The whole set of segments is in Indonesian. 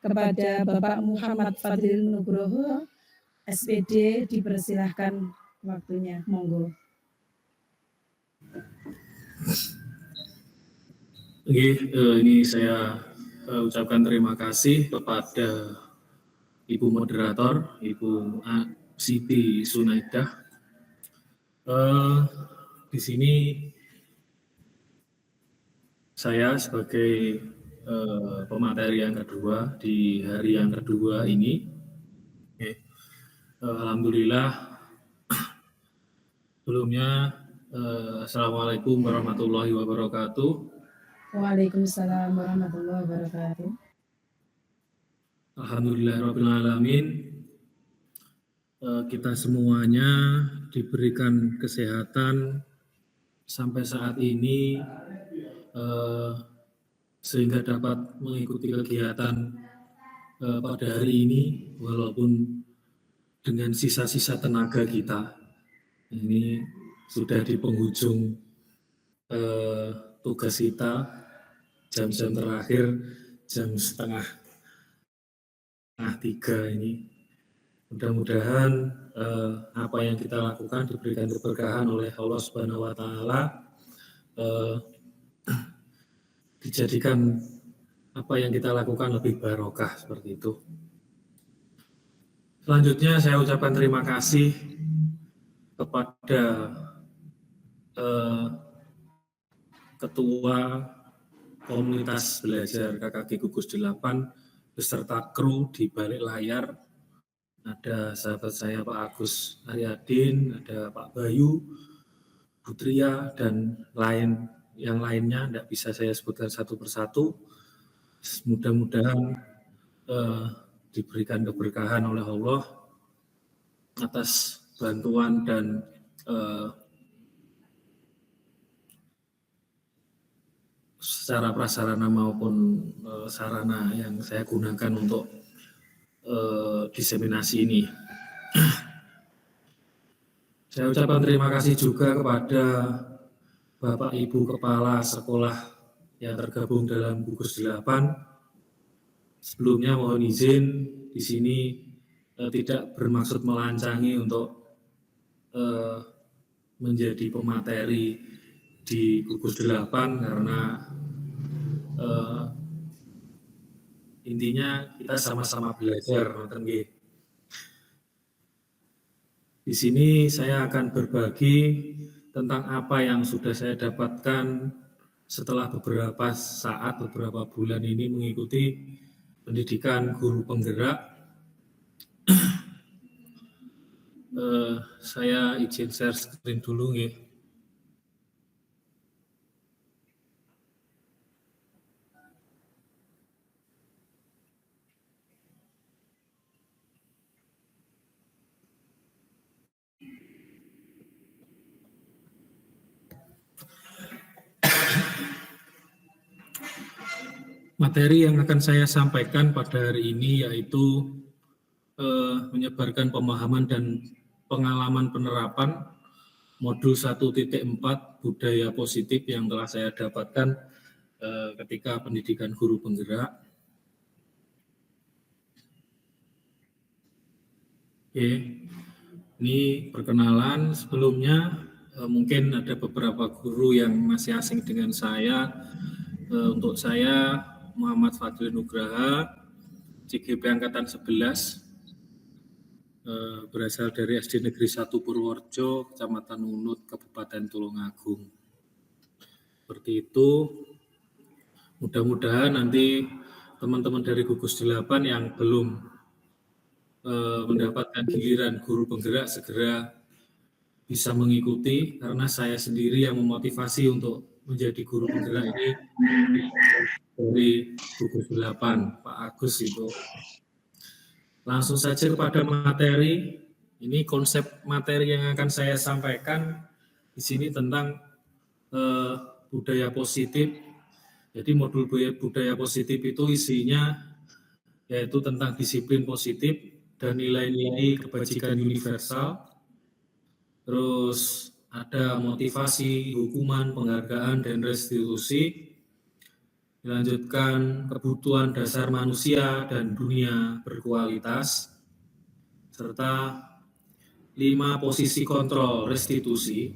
kepada Bapak Muhammad Fadlil Nugroho, SPD, dipersilahkan waktunya, monggo. Ini saya ucapkan terima kasih kepada Ibu Moderator, Ibu Siti Sunaidah. Di sini saya sebagai pemateri yang kedua di hari yang kedua ini. Alhamdulillah. Sebelumnya, Assalamualaikum warahmatullahi wabarakatuh. Waalaikumsalam warahmatullahi wabarakatuh. Alhamdulillahirrahmanirrahim. Kita semuanya diberikan kesehatan sampai saat ini sehingga dapat mengikuti kegiatan pada hari ini walaupun dengan sisa-sisa tenaga kita. Ini sudah di penghujung tugas kita, jam-jam terakhir, jam setengah 3 ini. Mudah-mudahan apa yang kita lakukan diberikan keberkahan oleh Allah Subhanahu wa Ta'ala, dijadikan apa yang kita lakukan lebih barokah seperti itu. Selanjutnya saya ucapkan terima kasih kepada Ketua Komunitas Belajar KKG Gugus 8 beserta kru di balik layar. Ada sahabat saya Pak Agus Aryadin, ada Pak Bayu, Putria, dan yang lainnya tidak bisa saya sebutkan satu persatu. Mudah-mudahan diberikan keberkahan oleh Allah atas bantuan dan secara prasarana maupun sarana yang saya gunakan untuk diseminasi ini. Saya ucapkan terima kasih juga kepada Bapak Ibu Kepala Sekolah yang tergabung dalam Gugus 8. Sebelumnya mohon izin di sini tidak bermaksud melancangi untuk menjadi pemateri di Gugus 8 karena intinya kita sama-sama belajar. Di sini saya akan berbagi tentang apa yang sudah saya dapatkan setelah beberapa saat, beberapa bulan ini mengikuti pendidikan guru penggerak. Saya izin share screen dulu ya. Materi yang akan saya sampaikan pada hari ini yaitu menyebarkan pemahaman dan pengalaman penerapan modul 1.4 budaya positif yang telah saya dapatkan ketika pendidikan guru penggerak. Oke, ini perkenalan. Sebelumnya mungkin ada beberapa guru yang masih asing dengan saya. Untuk saya Muhammad Fadlil Nugroho, CGP Angkatan 11, berasal dari SD Negeri 1 Purworejo, Kecamatan Unut, Kabupaten Tulungagung. Seperti itu. Mudah-mudahan nanti teman-teman dari Gugus 8 yang belum mendapatkan giliran guru penggerak segera bisa mengikuti, karena saya sendiri yang memotivasi untuk menjadi guru penggerak ini dari Gugus 8, Pak Agus itu. Langsung saja kepada materi. Ini konsep materi yang akan saya sampaikan di sini tentang budaya positif. Jadi modul budaya positif itu isinya yaitu tentang disiplin positif dan nilai-nilai kebajikan universal. Terus ada motivasi, hukuman, penghargaan, dan restitusi. dilanjutkan kebutuhan dasar manusia dan dunia berkualitas, serta 5 posisi kontrol restitusi.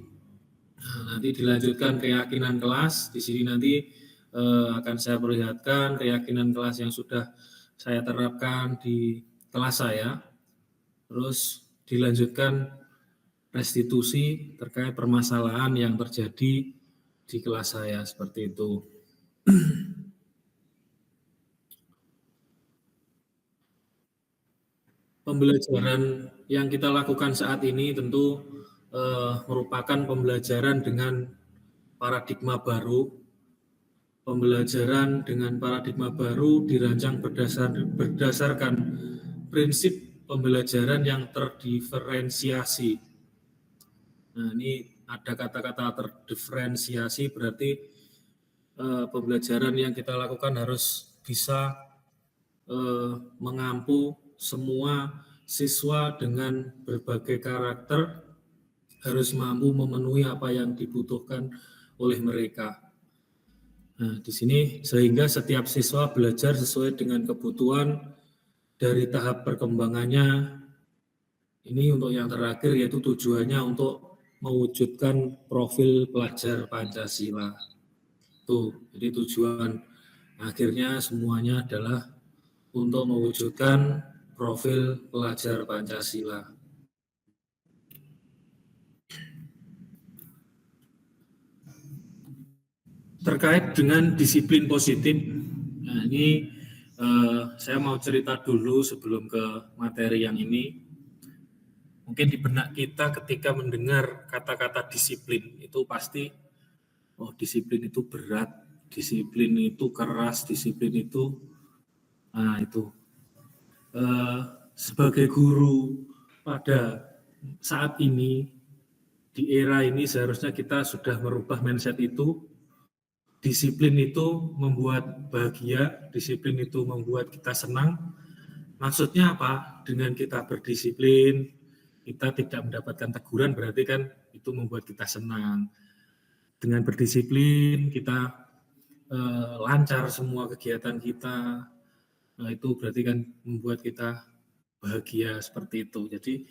Nah, nanti dilanjutkan keyakinan kelas. Di sini nanti akan saya perlihatkan keyakinan kelas yang sudah saya terapkan di kelas saya. Terus dilanjutkan restitusi terkait permasalahan yang terjadi di kelas saya, seperti itu. Pembelajaran yang kita lakukan saat ini tentu merupakan pembelajaran dengan paradigma baru. Pembelajaran dengan paradigma baru dirancang berdasarkan prinsip pembelajaran yang terdiferensiasi. Nah, ini ada kata-kata terdiferensiasi, berarti pembelajaran yang kita lakukan harus bisa mengampu semua siswa dengan berbagai karakter, harus mampu memenuhi apa yang dibutuhkan oleh mereka. Nah, di sini sehingga setiap siswa belajar sesuai dengan kebutuhan dari tahap perkembangannya. Ini untuk yang terakhir, yaitu tujuannya untuk mewujudkan profil pelajar Pancasila. Tuh, jadi tujuan akhirnya semuanya adalah untuk mewujudkan profil pelajar Pancasila. Terkait dengan disiplin positif, nah ini saya mau cerita dulu sebelum ke materi yang ini. Mungkin di benak kita ketika mendengar kata-kata disiplin itu pasti, oh disiplin itu berat, disiplin itu keras, disiplin itu, nah itu. Sebagai guru pada saat ini, di era ini seharusnya kita sudah merubah mindset itu. Disiplin itu membuat bahagia, disiplin itu membuat kita senang. Maksudnya apa? Dengan kita berdisiplin, kita tidak mendapatkan teguran, berarti kan itu membuat kita senang. Dengan berdisiplin, kita lancar semua kegiatan kita. Nah, itu berarti kan membuat kita bahagia, seperti itu. Jadi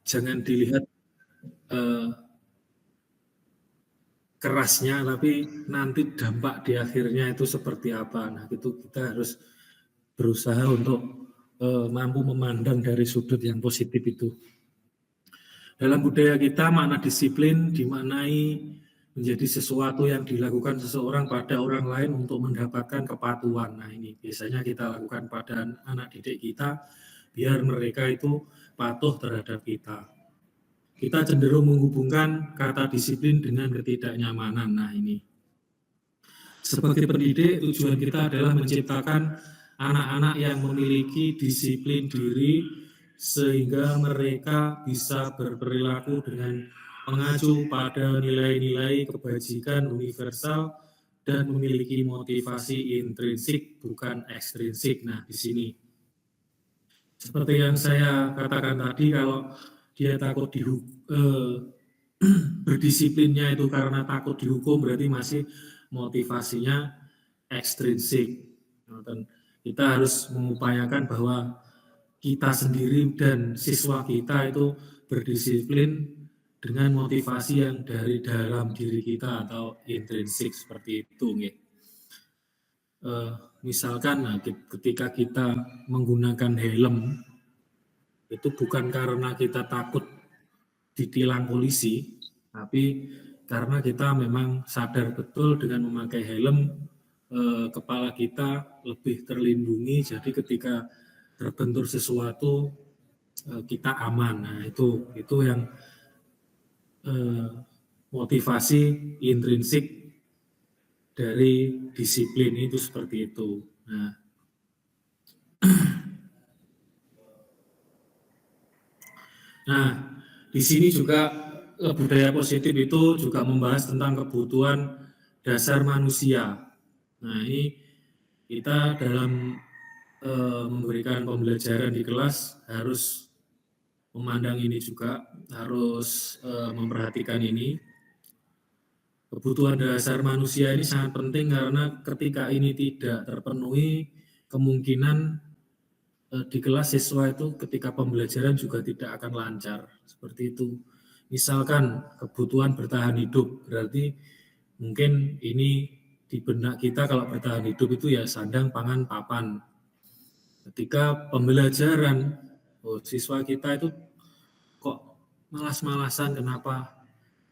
jangan dilihat kerasnya, tapi nanti dampak di akhirnya itu seperti apa. Nah, itu kita harus berusaha untuk mampu memandang dari sudut yang positif itu. Dalam budaya kita, makna disiplin dimaknai menjadi sesuatu yang dilakukan seseorang pada orang lain untuk mendapatkan kepatuhan. Nah, ini biasanya kita lakukan pada anak didik kita, biar mereka itu patuh terhadap kita. Kita cenderung menghubungkan kata disiplin dengan ketidaknyamanan. Nah, ini. Sebagai pendidik, tujuan kita adalah menciptakan anak-anak yang memiliki disiplin diri sehingga mereka bisa berperilaku dengan mengacu pada nilai-nilai kebajikan universal dan memiliki motivasi intrinsik bukan ekstrinsik. Nah, di sini seperti yang saya katakan tadi, kalau dia takut berdisiplinnya itu karena takut dihukum, berarti masih motivasinya ekstrinsik. Dan kita harus mengupayakan bahwa kita sendiri dan siswa kita itu berdisiplin dengan motivasi yang dari dalam diri kita atau intrinsik, seperti itu. Misalkan ketika kita menggunakan helm, itu bukan karena kita takut ditilang polisi, tapi karena kita memang sadar betul dengan memakai helm, kepala kita lebih terlindungi, jadi ketika terbentur sesuatu kita aman. Nah, itu yang motivasi intrinsik dari disiplin itu, seperti itu. Nah, di sini juga budaya positif itu juga membahas tentang kebutuhan dasar manusia. Nah, ini kita dalam memberikan pembelajaran di kelas harus memandang ini juga, harus memperhatikan ini. kebutuhan dasar manusia ini sangat penting karena ketika ini tidak terpenuhi, kemungkinan di kelas siswa itu ketika pembelajaran juga tidak akan lancar. Seperti itu. Misalkan kebutuhan bertahan hidup, berarti mungkin ini di benak kita kalau bertahan hidup itu ya sandang, pangan, papan. Ketika pembelajaran, siswa kita itu kok malas-malasan, kenapa?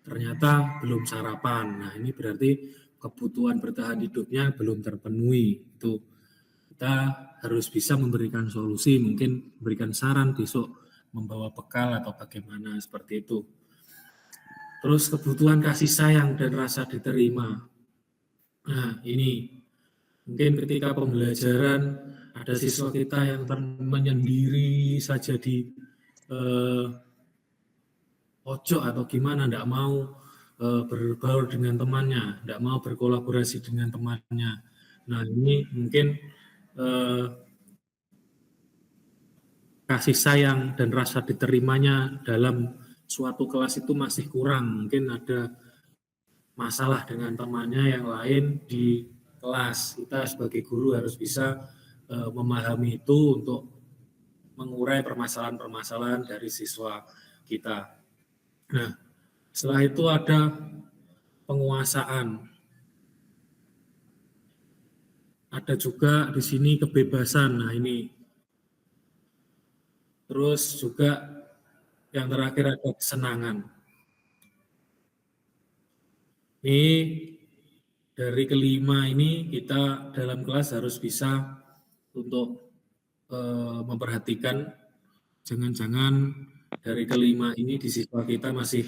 Ternyata belum sarapan. Nah, ini berarti kebutuhan bertahan hidupnya belum terpenuhi. Itu kita harus bisa memberikan solusi, mungkin memberikan saran besok membawa bekal atau bagaimana seperti itu. Terus kebutuhan kasih sayang dan rasa diterima. Nah, ini mungkin ketika pembelajaran ada siswa kita yang menyendiri saja di pojok atau gimana, tidak mau berbaur dengan temannya, tidak mau berkolaborasi dengan temannya. Nah, ini mungkin kasih sayang dan rasa diterimanya dalam suatu kelas itu masih kurang. Mungkin ada masalah dengan temannya yang lain di kelas. Kita sebagai guru harus bisa memahami itu untuk mengurai permasalahan-permasalahan dari siswa kita. Nah, setelah itu ada penguasaan. Ada juga di sini kebebasan. Nah, ini. Terus juga yang terakhir ada kesenangan. Ini dari kelima ini kita dalam kelas harus bisa untuk memperhatikan jangan-jangan dari kelima ini di siswa kita masih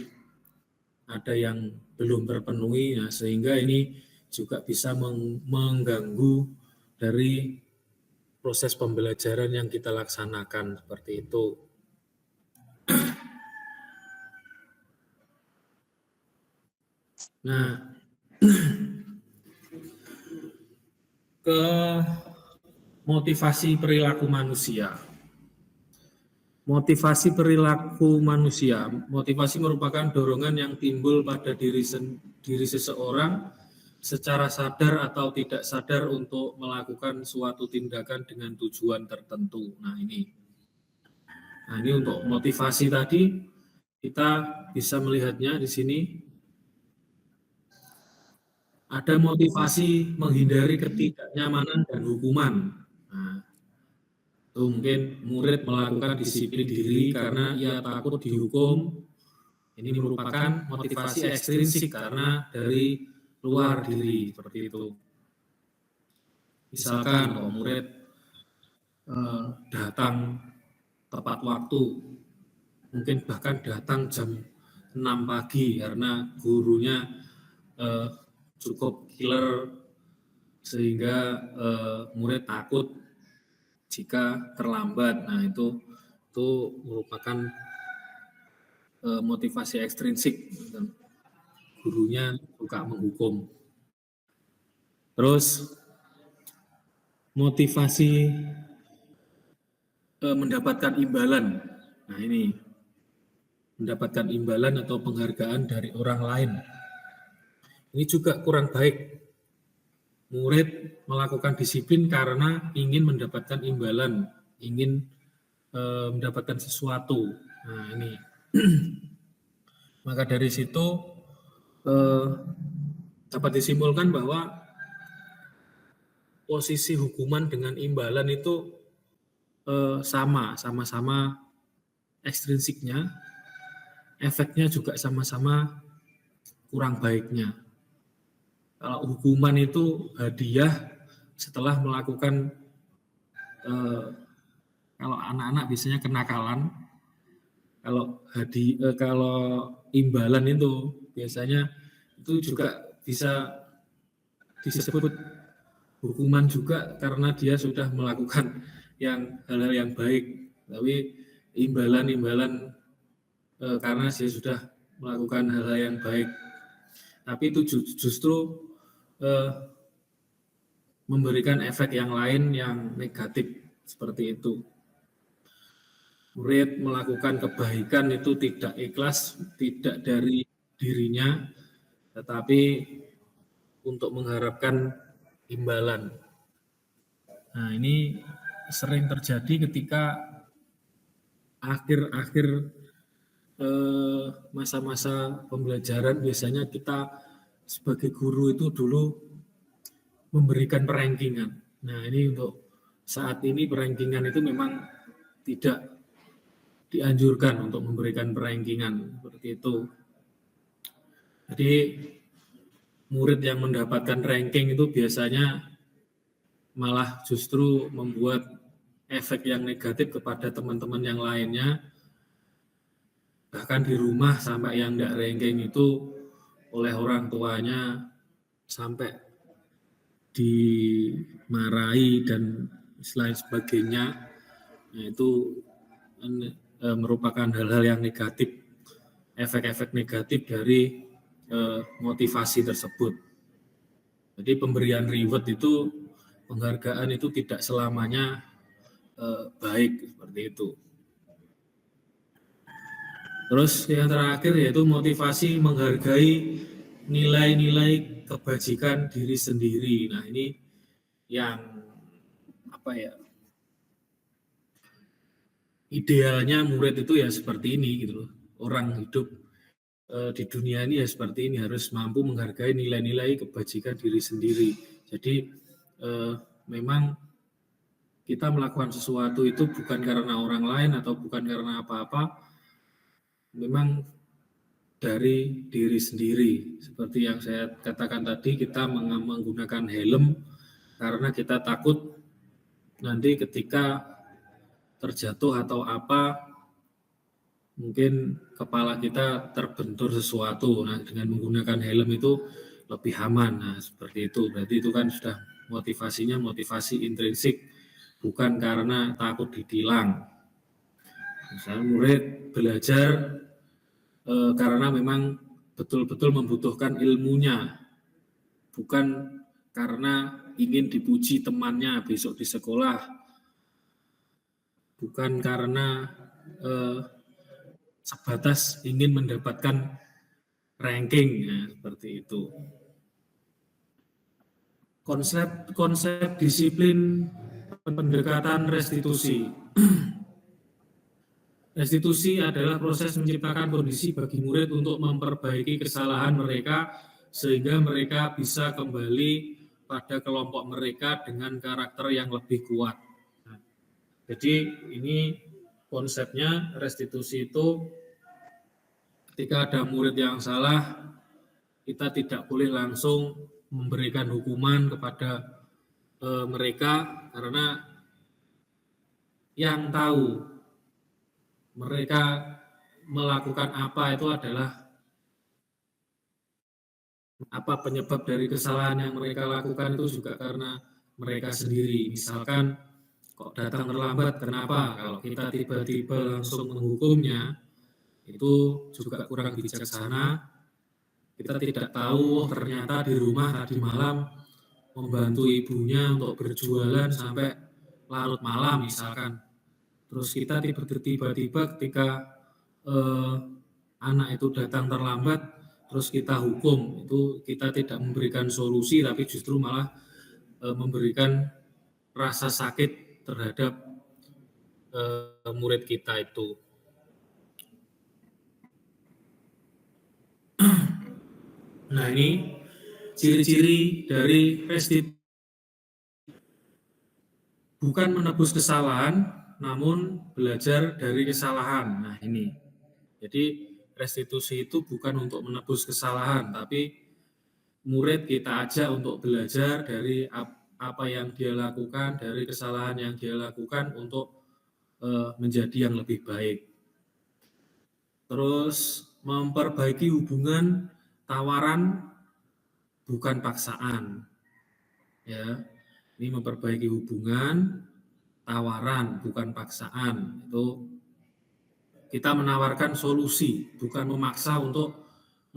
ada yang belum terpenuhi, ya, sehingga ini juga bisa mengganggu dari proses pembelajaran yang kita laksanakan seperti itu. Nah, ke motivasi perilaku manusia. Motivasi perilaku manusia. Motivasi merupakan dorongan yang timbul pada diri seseorang secara sadar atau tidak sadar untuk melakukan suatu tindakan dengan tujuan tertentu. Nah, ini untuk motivasi tadi kita bisa melihatnya di sini. Ada motivasi menghindari ketidaknyamanan dan hukuman. Nah, itu mungkin murid melakukan disiplin diri karena ia takut dihukum. Ini merupakan motivasi ekstrinsik karena dari luar diri, seperti itu. Misalkan kalau murid datang tepat waktu, mungkin bahkan datang jam 6 pagi karena gurunya cukup killer sehingga murid takut jika terlambat. Nah, itu merupakan motivasi ekstrinsik. Gurunya suka menghukum. Terus motivasi mendapatkan imbalan. Nah, ini mendapatkan imbalan atau penghargaan dari orang lain. Ini juga kurang baik. Murid melakukan disiplin karena ingin mendapatkan imbalan, ingin mendapatkan sesuatu. Nah, ini. Maka dari situ dapat disimpulkan bahwa posisi hukuman dengan imbalan itu sama-sama ekstrinsiknya, efeknya juga sama-sama kurang baiknya. Kalau hukuman itu hadiah setelah melakukan kalau anak-anak biasanya kenakalan, kalau imbalan itu biasanya itu juga bisa disebut hukuman juga karena dia sudah melakukan hal-hal yang baik, tapi imbalan karena dia sudah melakukan hal-hal yang baik, tapi itu justru memberikan efek yang lain yang negatif seperti itu. Murid melakukan kebaikan itu tidak ikhlas, tidak dari dirinya, tetapi untuk mengharapkan imbalan. Nah, ini sering terjadi ketika akhir-akhir masa-masa pembelajaran. Biasanya kita sebagai guru itu dulu memberikan perankingan. Nah, ini untuk saat ini perankingan itu memang tidak dianjurkan untuk memberikan perankingan seperti itu. Jadi murid yang mendapatkan ranking itu biasanya malah justru membuat efek yang negatif kepada teman-teman yang lainnya. Bahkan di rumah sampai yang tidak ranking itu oleh orang tuanya sampai dimarahi dan lain sebagainya. Nah, itu merupakan hal-hal yang negatif, efek-efek negatif dari motivasi tersebut. Jadi pemberian reward itu, penghargaan itu tidak selamanya baik seperti itu. Terus yang terakhir yaitu motivasi menghargai nilai-nilai kebajikan diri sendiri. Nah, ini yang idealnya murid itu ya seperti ini gitu loh. Orang hidup di dunia ini ya seperti ini, harus mampu menghargai nilai-nilai kebajikan diri sendiri. Jadi memang kita melakukan sesuatu itu bukan karena orang lain atau bukan karena apa-apa, memang dari diri sendiri. Seperti yang saya katakan tadi, kita menggunakan helm karena kita takut nanti ketika terjatuh atau apa, mungkin kepala kita terbentur sesuatu. Nah, dengan menggunakan helm itu lebih aman. Nah, seperti itu. Berarti itu kan sudah motivasinya motivasi intrinsik, bukan karena takut ditilang. Misalnya murid belajar karena memang betul-betul membutuhkan ilmunya, bukan karena ingin dipuji temannya besok di sekolah, bukan karena sebatas ingin mendapatkan ranking, ya, seperti itu. Konsep disiplin pendekatan restitusi. Restitusi adalah proses menciptakan kondisi bagi murid untuk memperbaiki kesalahan mereka sehingga mereka bisa kembali pada kelompok mereka dengan karakter yang lebih kuat. Nah, jadi ini konsepnya restitusi itu ketika ada murid yang salah, kita tidak boleh langsung memberikan hukuman kepada mereka karena yang tahu mereka melakukan apa itu adalah apa penyebab dari kesalahan yang mereka lakukan itu juga karena mereka sendiri. Misalkan kok datang terlambat, kenapa? Kalau kita tiba-tiba langsung menghukumnya, itu juga kurang bijaksana. Kita tidak tahu ternyata di rumah tadi malam membantu ibunya untuk berjualan sampai larut malam misalkan. Terus kita tiba-tiba ketika anak itu datang terlambat, terus kita hukum, itu kita tidak memberikan solusi, tapi justru malah memberikan rasa sakit terhadap murid kita itu. Nah, ini ciri-ciri dari restitusi, bukan menebus kesalahan, namun belajar dari kesalahan. Nah, ini. Jadi restitusi itu bukan untuk menebus kesalahan, tapi murid kita ajak untuk belajar dari apa yang dia lakukan, dari kesalahan yang dia lakukan untuk menjadi yang lebih baik. Terus memperbaiki hubungan tawaran bukan paksaan. Ya. Ini memperbaiki hubungan tawaran bukan paksaan. Itu kita menawarkan solusi, bukan memaksa untuk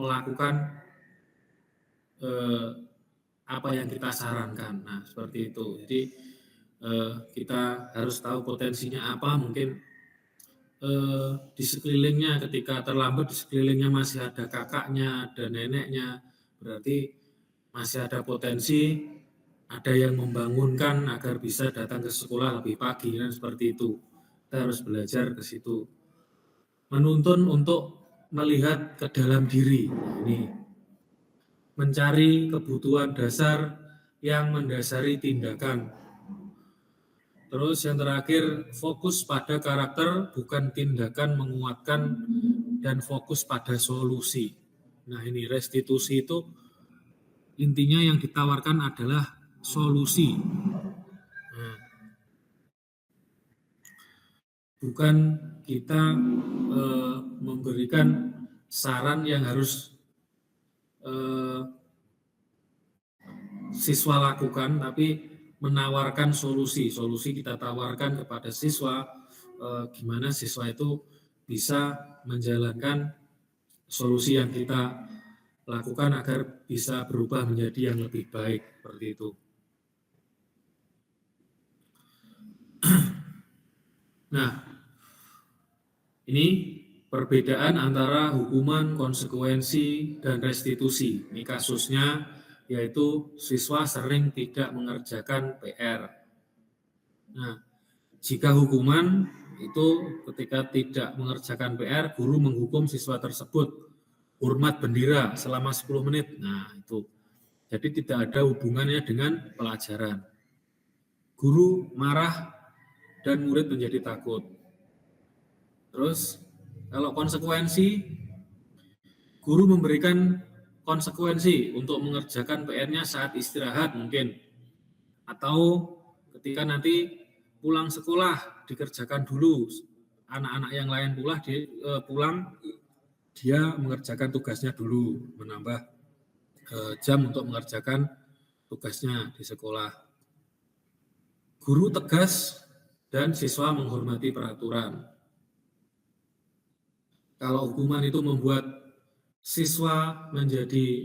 melakukan apa yang kita sarankan. Nah, seperti itu. Jadi kita harus tahu potensinya apa. Mungkin di sekelilingnya ketika terlambat, di sekelilingnya masih ada kakaknya, ada neneknya, berarti masih ada potensi, ada yang membangunkan agar bisa datang ke sekolah lebih pagi, kan seperti itu. Kita harus belajar ke situ. Menuntun untuk melihat ke dalam diri. Ini mencari kebutuhan dasar yang mendasari tindakan. Terus yang terakhir, fokus pada karakter, bukan tindakan menguatkan, dan fokus pada solusi. Nah ini restitusi itu intinya yang ditawarkan adalah solusi. Nah, bukan kita memberikan saran yang harus siswa lakukan, tapi menawarkan solusi. Solusi kita tawarkan kepada siswa, gimana siswa itu bisa menjalankan solusi yang kita lakukan agar bisa berubah menjadi yang lebih baik, seperti itu. Nah, ini perbedaan antara hukuman, konsekuensi, dan restitusi. Ini kasusnya yaitu siswa sering tidak mengerjakan PR. Nah, jika hukuman itu ketika tidak mengerjakan PR, guru menghukum siswa tersebut hormat bendera selama 10 menit. Nah, itu. Jadi tidak ada hubungannya dengan pelajaran. Guru marah dan murid menjadi takut. Terus, kalau konsekuensi, guru memberikan konsekuensi untuk mengerjakan PR-nya saat istirahat mungkin. Atau ketika nanti pulang sekolah, dikerjakan dulu. Anak-anak yang lain pulang, dia mengerjakan tugasnya dulu, menambah jam untuk mengerjakan tugasnya di sekolah. Guru tegas dan siswa menghormati peraturan. Kalau hukuman itu membuat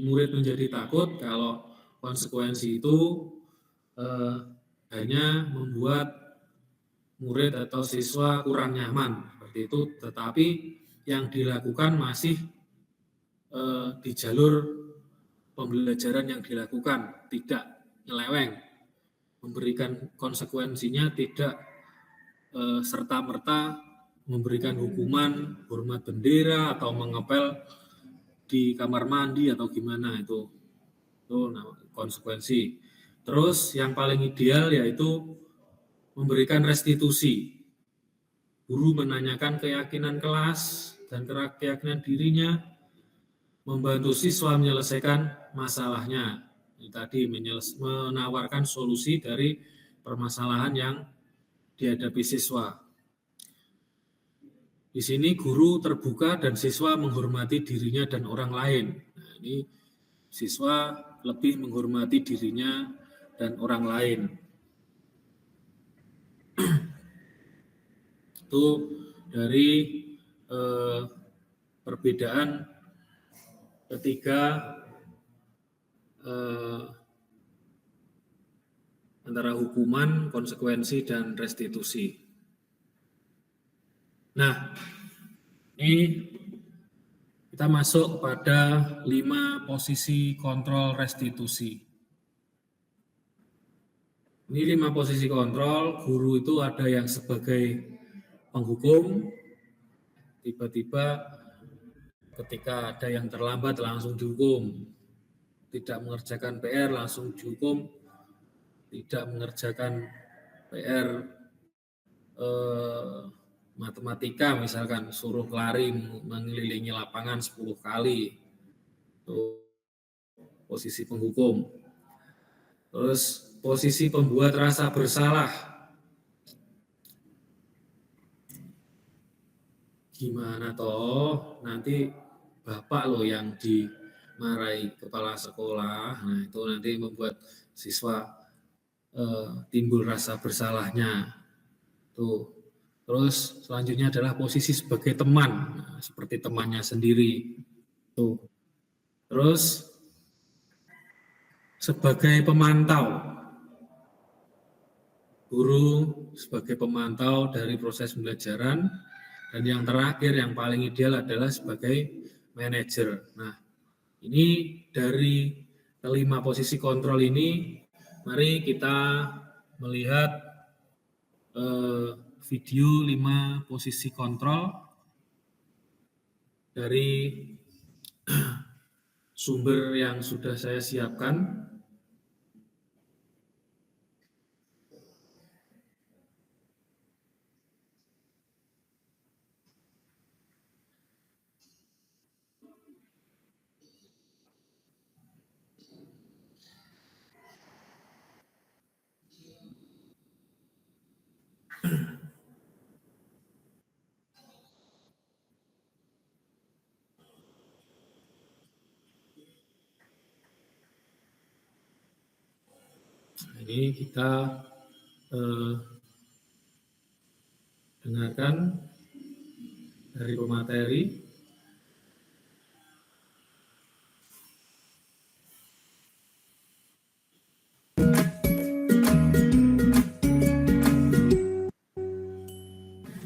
murid menjadi takut, kalau konsekuensi itu hanya membuat murid atau siswa kurang nyaman, seperti itu. Tetapi yang dilakukan masih di jalur pembelajaran yang dilakukan, tidak nyeleweng. Memberikan konsekuensinya tidak serta-merta memberikan hukuman hormat bendera atau mengepel di kamar mandi atau gimana, itu konsekuensi. Terus yang paling ideal yaitu memberikan restitusi. Guru menanyakan keyakinan kelas dan keyakinan dirinya, membantu siswa menyelesaikan masalahnya. Ini tadi menawarkan solusi dari permasalahan yang dihadapi siswa. Di sini guru terbuka dan siswa menghormati dirinya dan orang lain. Nah, ini siswa lebih menghormati dirinya dan orang lain. Itu dari perbedaan ketiga antara hukuman, konsekuensi, dan restitusi. Nah, ini kita masuk pada 5 posisi kontrol restitusi. Ini 5 posisi kontrol. Guru itu ada yang sebagai penghukum, tiba-tiba ketika ada yang terlambat langsung dihukum, tidak mengerjakan PR langsung dihukum, tidak mengerjakan PR matematika misalkan suruh lari mengelilingi lapangan 10 kali, itu posisi penghukum. Terus posisi pembuat rasa bersalah, gimana toh nanti bapak loh yang dimarahi kepala sekolah. Nah itu nanti membuat siswa timbul rasa bersalahnya tuh. Terus selanjutnya adalah posisi sebagai teman, nah, seperti temannya sendiri. Tuh. Terus sebagai pemantau, guru sebagai pemantau dari proses pembelajaran, dan yang terakhir yang paling ideal adalah sebagai manajer. Nah, Ini dari kelima posisi kontrol ini, mari kita melihat video 5 posisi kontrol dari sumber yang sudah saya siapkan. Ini kita dengarkan dari pemateri.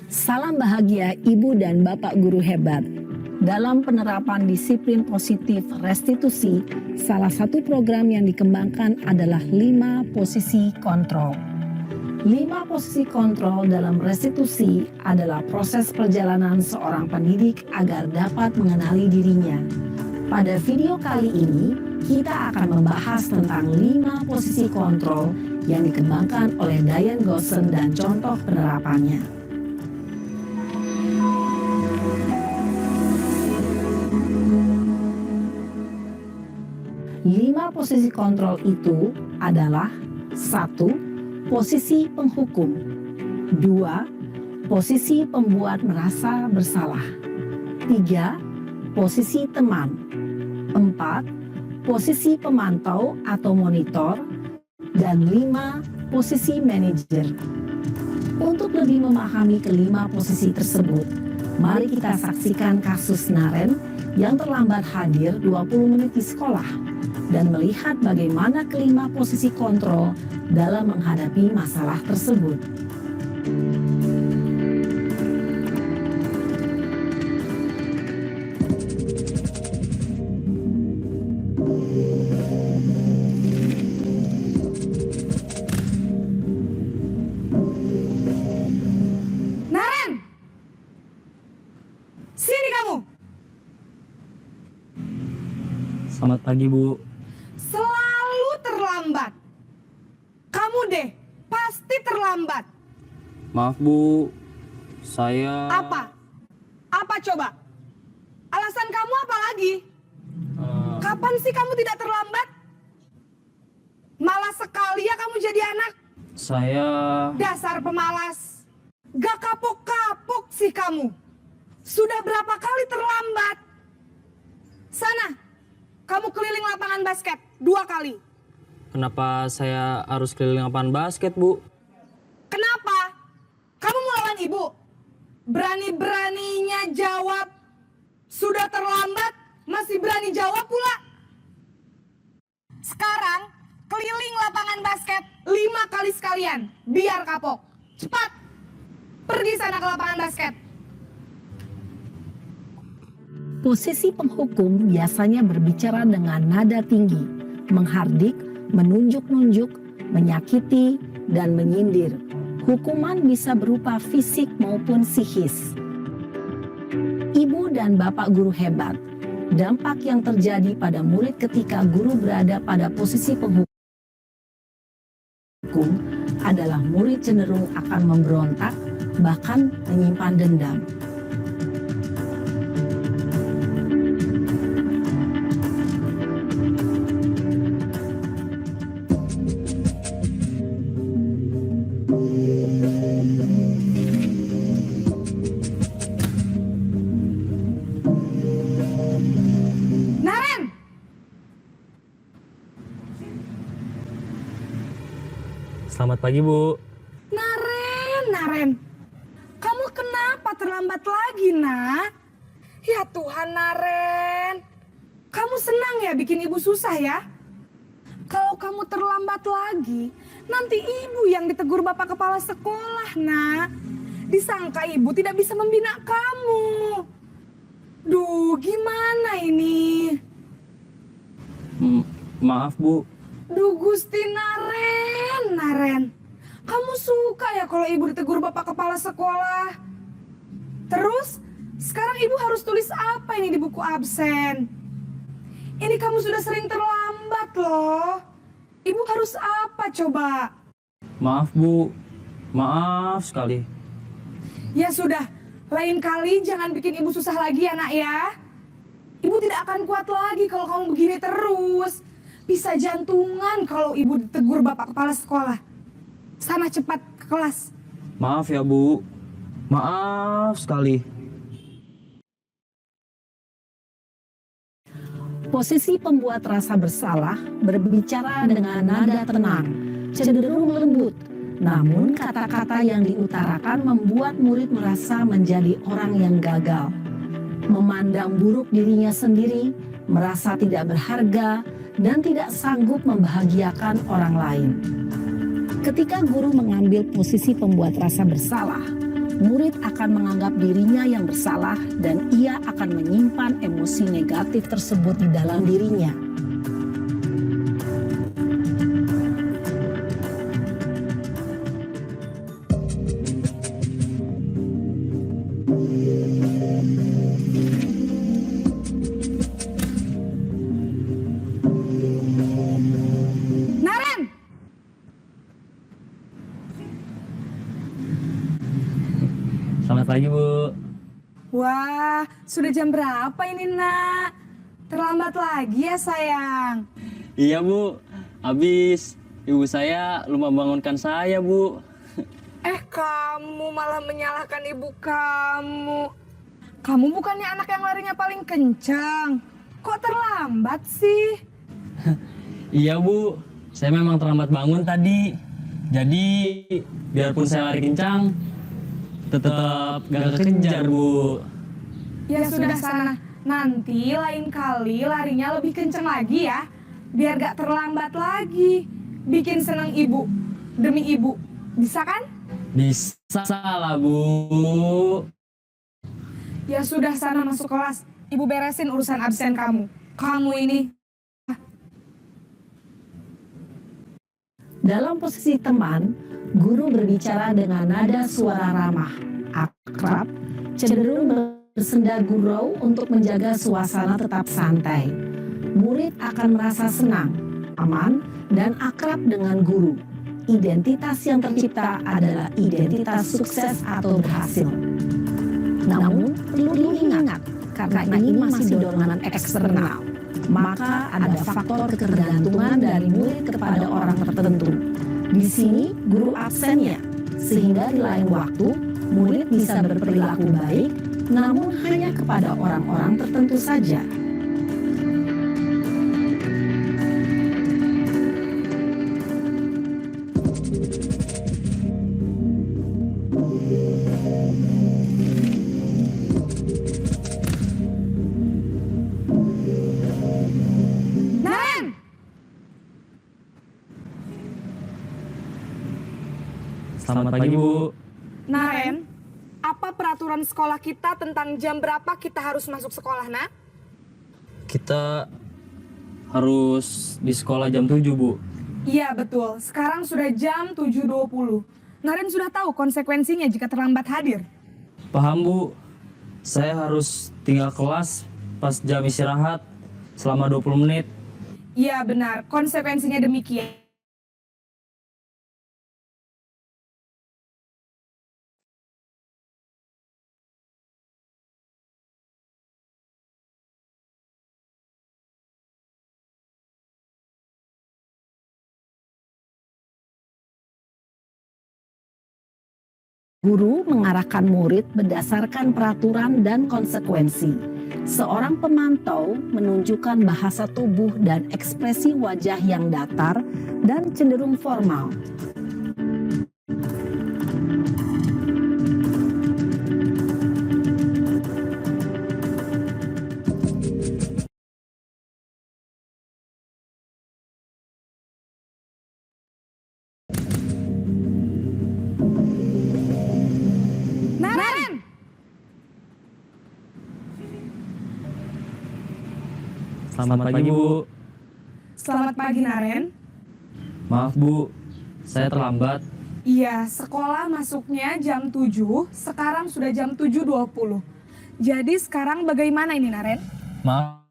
Salam bahagia Ibu dan Bapak guru hebat. Dalam penerapan disiplin positif restitusi, salah satu program yang dikembangkan adalah 5 posisi kontrol. 5 posisi kontrol dalam restitusi adalah proses perjalanan seorang pendidik agar dapat mengenali dirinya. Pada video kali ini, kita akan membahas tentang 5 posisi kontrol yang dikembangkan oleh Diane Gosson dan contoh penerapannya. 5 posisi kontrol itu adalah 1. Posisi penghukum. 2. Posisi pembuat merasa bersalah. 3. Posisi teman. 4. Posisi pemantau atau monitor. Dan 5. Posisi manajer. Untuk lebih memahami kelima posisi tersebut, mari kita saksikan kasus Naren yang terlambat hadir 20 menit di sekolah dan melihat bagaimana kelima posisi kontrol dalam menghadapi masalah tersebut. Naren! Sini kamu! Selamat pagi, Bu. Selalu terlambat. Kamu deh, pasti terlambat. Maaf, Bu. Saya... Apa? Apa coba? Alasan kamu apa lagi? Kapan sih kamu tidak terlambat? Malas sekali ya kamu jadi anak. Saya... Dasar pemalas. Gak kapok-kapok sih kamu. Sudah berapa kali terlambat? Sana, kamu keliling lapangan basket 2 kali. Kenapa saya harus keliling lapangan basket, Bu? Kenapa? Kamu mau lawan ibu? Berani-beraninya jawab. Sudah terlambat, masih berani jawab pula. Sekarang, keliling lapangan basket 5 kali sekalian. Biar kapok. Cepat. Pergi sana ke lapangan basket. Posisi penghukum biasanya berbicara dengan nada tinggi, menghardik, menunjuk-nunjuk, menyakiti, dan menyindir. Hukuman bisa berupa fisik maupun psikis. Ibu dan bapak guru hebat, dampak yang terjadi pada murid ketika guru berada pada posisi penghukum adalah murid cenderung akan memberontak, bahkan menyimpan dendam. Naren! Selamat pagi, Bu. Naren. Kamu kenapa terlambat lagi, nak? Ya Tuhan, Naren. Kamu senang ya bikin ibu susah ya? Kalau kamu terlambat lagi, nanti ibu yang ditegur bapak kepala sekolah, nak. Disangka ibu tidak bisa membina kamu. Duh, gimana ini? Maaf Bu. Duh Gusti Naren. Kamu suka ya kalau ibu ditegur bapak kepala sekolah? Terus, sekarang ibu harus tulis apa ini di buku absen? Ini kamu sudah sering terlambat loh. Ibu harus apa coba? Maaf Bu. Maaf sekali. Ya sudah, lain kali jangan bikin ibu susah lagi ya nak ya. Ibu tidak akan kuat lagi kalau kamu begini terus. Bisa jantungan kalau ibu ditegur bapak kepala sekolah. Sana cepat ke kelas. Maaf ya Bu. Maaf sekali. Posisi pembuat rasa bersalah berbicara dengan nada tenang, cenderung lembut. Namun kata-kata yang diutarakan membuat murid merasa menjadi orang yang gagal. Memandang buruk dirinya sendiri, merasa tidak berharga, dan tidak sanggup membahagiakan orang lain. Ketika guru mengambil posisi pembuat rasa bersalah, murid akan menganggap dirinya yang bersalah dan ia akan menyimpan emosi negatif tersebut di dalam dirinya. Naren! Selamat pagi Bu. Wah, sudah jam berapa ini nak? Terlambat lagi ya sayang. Iya Bu. Habis ibu saya lupa bangunkan saya Bu. Kamu malah menyalahkan ibu kamu. Kamu bukannya anak yang larinya paling kencang. Kok terlambat sih? Iya Bu. Saya memang terlambat bangun tadi. Jadi biarpun saya lari kencang, tetap gak kekejar Bu. Ya sudah sana. Nanti lain kali larinya lebih kencang lagi ya. Biar gak terlambat lagi. Bikin seneng ibu. Demi ibu. Bisa kan? Bisa lah Bu. Ya sudah sana masuk kelas. Ibu beresin urusan absen kamu. Kamu ini. Dalam posisi teman, guru berbicara dengan nada suara ramah, akrab, cenderung bersenda gurau untuk menjaga suasana tetap santai. Murid akan merasa senang, aman, dan akrab dengan guru. Identitas yang tercipta adalah identitas sukses atau berhasil. Namun, perlu diingat, karena ini masih dorongan eksternal, maka ada faktor ketergantungan dari murid kepada orang tertentu. Di sini, guru absennya, sehingga di lain waktu, murid bisa berperilaku baik, namun hanya kepada orang-orang tertentu saja. Naren! Selamat pagi Bu. Naren, apa peraturan sekolah kita tentang jam berapa kita harus masuk sekolah, nak? Kita harus di sekolah jam 7 Bu. Iya betul, sekarang sudah jam 7.20. Naren sudah tahu konsekuensinya jika terlambat hadir. Paham Bu. Saya harus tinggal kelas pas jam istirahat selama 20 menit. Iya benar, konsekuensinya demikian. Guru mengarahkan murid berdasarkan peraturan dan konsekuensi. Seorang pemantau menunjukkan bahasa tubuh dan ekspresi wajah yang datar dan cenderung formal. Naren! Selamat pagi Bu. Selamat pagi, Naren. Maaf Bu, saya terlambat. Iya, sekolah masuknya jam 7, sekarang sudah jam 7.20. Jadi sekarang bagaimana ini, Naren? Maaf.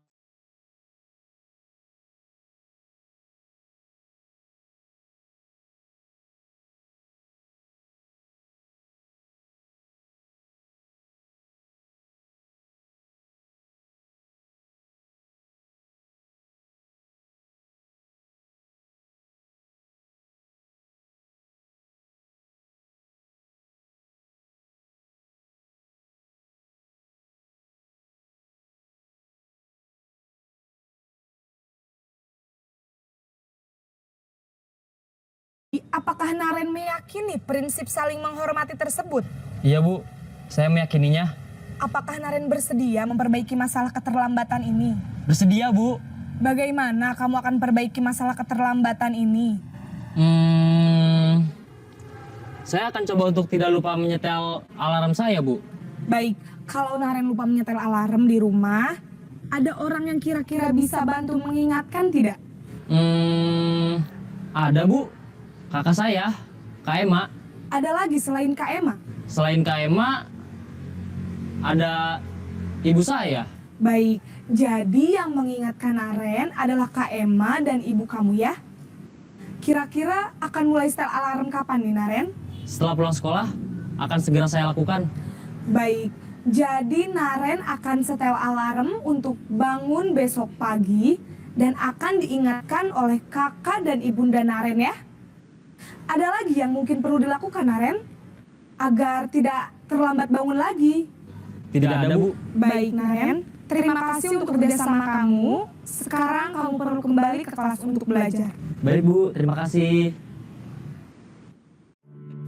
Apakah Naren meyakini prinsip saling menghormati tersebut? Iya Bu, saya meyakininya. Apakah Naren bersedia memperbaiki masalah keterlambatan ini? Bersedia Bu. Bagaimana kamu akan perbaiki masalah keterlambatan ini? Saya akan coba untuk tidak lupa menyetel alarm saya Bu. Baik, kalau Naren lupa menyetel alarm di rumah, ada orang yang kira-kira bisa bantu mengingatkan tidak? Ada Bu, kakak saya, Kak Ema. Ada lagi selain Kak Ema? Selain Kak Ema, ada ibu saya. Baik, jadi yang mengingatkan Naren adalah Kak Ema dan ibu kamu ya? Kira-kira akan mulai setel alarm kapan nih, Naren? Setelah pulang sekolah, akan segera saya lakukan. Baik, jadi Naren akan setel alarm untuk bangun besok pagi dan akan diingatkan oleh kakak dan ibunda Naren ya. Ada lagi yang mungkin perlu dilakukan, Naren? Agar tidak terlambat bangun lagi. Tidak ada Bu. Baik, Naren. Terima kasih untuk kerjasama kamu. Sekarang kamu perlu kembali ke kelas untuk belajar. Baik Bu, terima kasih.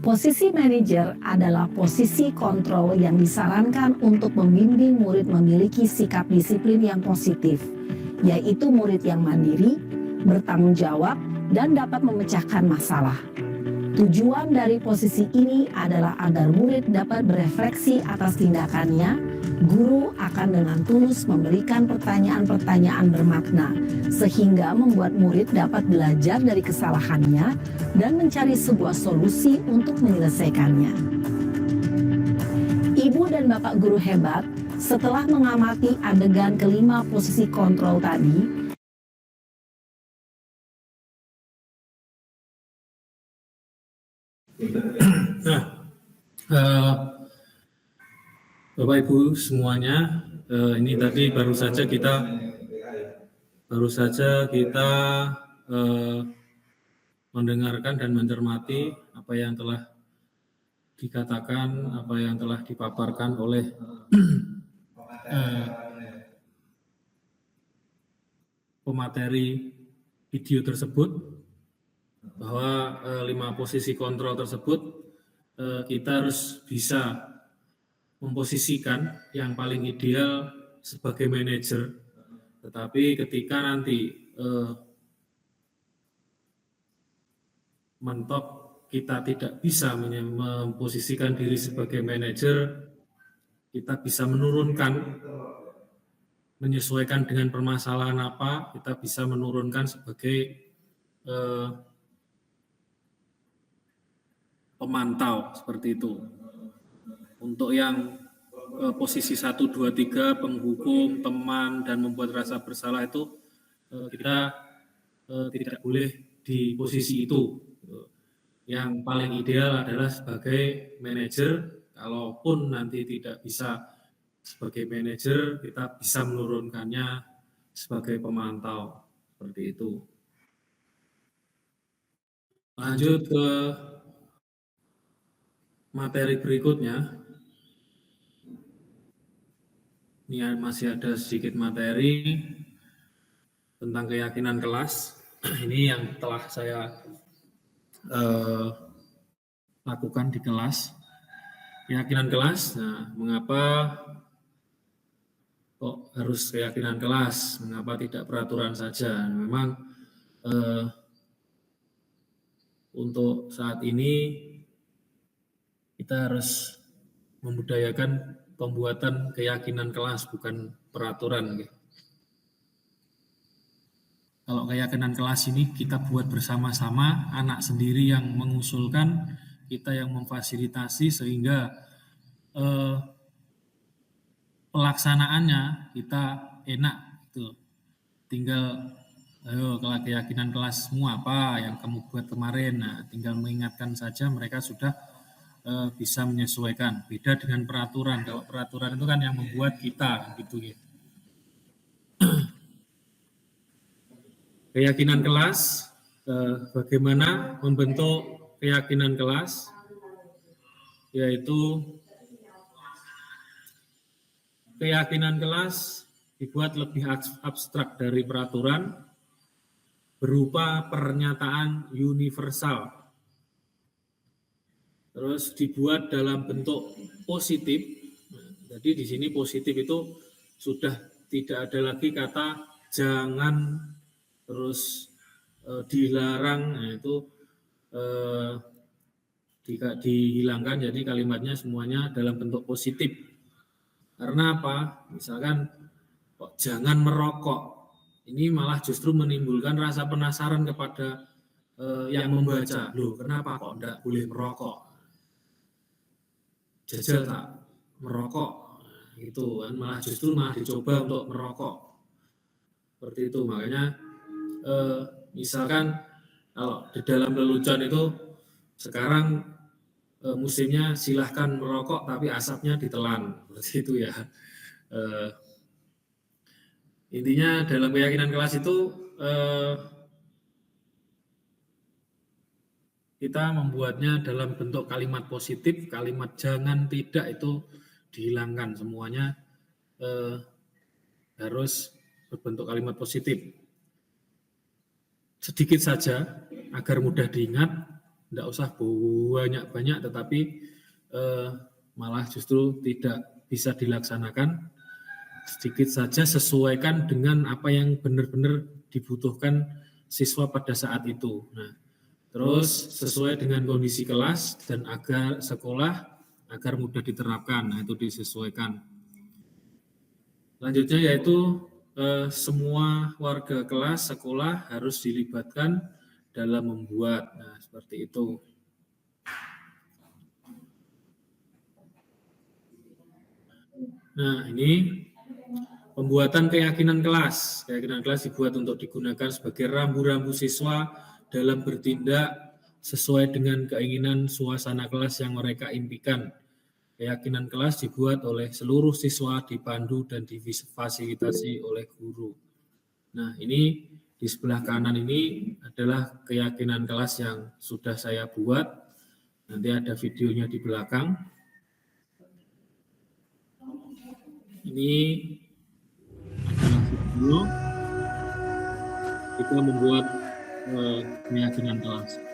Posisi manajer adalah posisi kontrol yang disarankan untuk membimbing murid memiliki sikap disiplin yang positif, yaitu murid yang mandiri, bertanggung jawab, dan dapat memecahkan masalah. Tujuan dari posisi ini adalah agar murid dapat berefleksi atas tindakannya. Guru akan dengan tulus memberikan pertanyaan-pertanyaan bermakna, sehingga membuat murid dapat belajar dari kesalahannya dan mencari sebuah solusi untuk menyelesaikannya. Ibu dan Bapak guru hebat, setelah mengamati adegan kelima posisi kontrol tadi, Nah, Bapak Ibu semuanya, ini tadi baru saja kita mendengarkan dan mencermati apa yang telah dikatakan, apa yang telah dipaparkan oleh pemateri video tersebut, bahwa 5 posisi kontrol tersebut kita harus bisa memposisikan yang paling ideal sebagai manajer. Tetapi ketika nanti mentok kita tidak bisa memposisikan diri sebagai manajer, kita bisa menurunkan, menyesuaikan dengan permasalahan apa, kita bisa menurunkan sebagai pemantau, seperti itu. Untuk yang posisi 1, 2, 3, penghukum, teman, dan membuat rasa bersalah itu kita tidak boleh di posisi itu. Yang paling ideal adalah sebagai manajer. Kalaupun nanti tidak bisa sebagai manajer, kita bisa menurunkannya sebagai pemantau, seperti itu. Lanjut ke materi berikutnya. Ini masih ada sedikit materi tentang keyakinan kelas. Ini yang telah saya lakukan di kelas. Keyakinan kelas. Nah, mengapa kok harus keyakinan kelas? Mengapa tidak peraturan saja? Memang untuk saat ini kita harus membudayakan pembuatan keyakinan kelas, bukan peraturan. kalau keyakinan kelas ini kita buat bersama-sama, anak sendiri yang mengusulkan, kita yang memfasilitasi sehingga pelaksanaannya kita enak gitu. Tinggal ayo keyakinan kelasmu apa yang kamu buat kemarin, nah tinggal mengingatkan saja, mereka sudah bisa menyesuaikan. Beda dengan peraturan, kalau peraturan itu kan yang membuat kita gitu ya. Keyakinan kelas, bagaimana membentuk keyakinan kelas, yaitu keyakinan kelas dibuat lebih abstrak dari peraturan, berupa pernyataan universal. Terus dibuat dalam bentuk positif. Jadi di sini positif itu sudah tidak ada lagi kata jangan, terus dilarang, nah itu dihilangkan, jadi kalimatnya semuanya dalam bentuk positif. Karena apa? Misalkan kok jangan merokok, ini malah justru menimbulkan rasa penasaran kepada yang membaca. Loh, kenapa kok enggak boleh merokok? Jajal tak merokok, gitu kan, malah justru dicoba untuk merokok. Seperti itu, makanya misalkan kalau di dalam lelucon itu sekarang musimnya silahkan merokok tapi asapnya ditelan, seperti itu ya. Intinya dalam keyakinan kelas itu kita membuatnya dalam bentuk kalimat positif, kalimat jangan, tidak itu dihilangkan, semuanya harus berbentuk kalimat positif. Sedikit saja agar mudah diingat, tidak usah banyak-banyak, tetapi malah justru tidak bisa dilaksanakan. Sedikit saja, sesuaikan dengan apa yang benar-benar dibutuhkan siswa pada saat itu. Nah, terus sesuai dengan kondisi kelas dan agar sekolah agar mudah diterapkan. Nah, itu disesuaikan. Selanjutnya yaitu semua warga kelas sekolah harus dilibatkan dalam membuat. Nah, seperti itu. Nah, ini pembuatan keyakinan kelas. Keyakinan kelas dibuat untuk digunakan sebagai rambu-rambu siswa dalam bertindak sesuai dengan keinginan suasana kelas yang mereka impikan. Keyakinan kelas dibuat oleh seluruh siswa, dipandu dan difasilitasi oleh guru. Nah, ini di sebelah kanan ini adalah keyakinan kelas yang sudah saya buat. Nanti ada videonya di belakang. Ini adalah video kita membuat keyakinan kelas.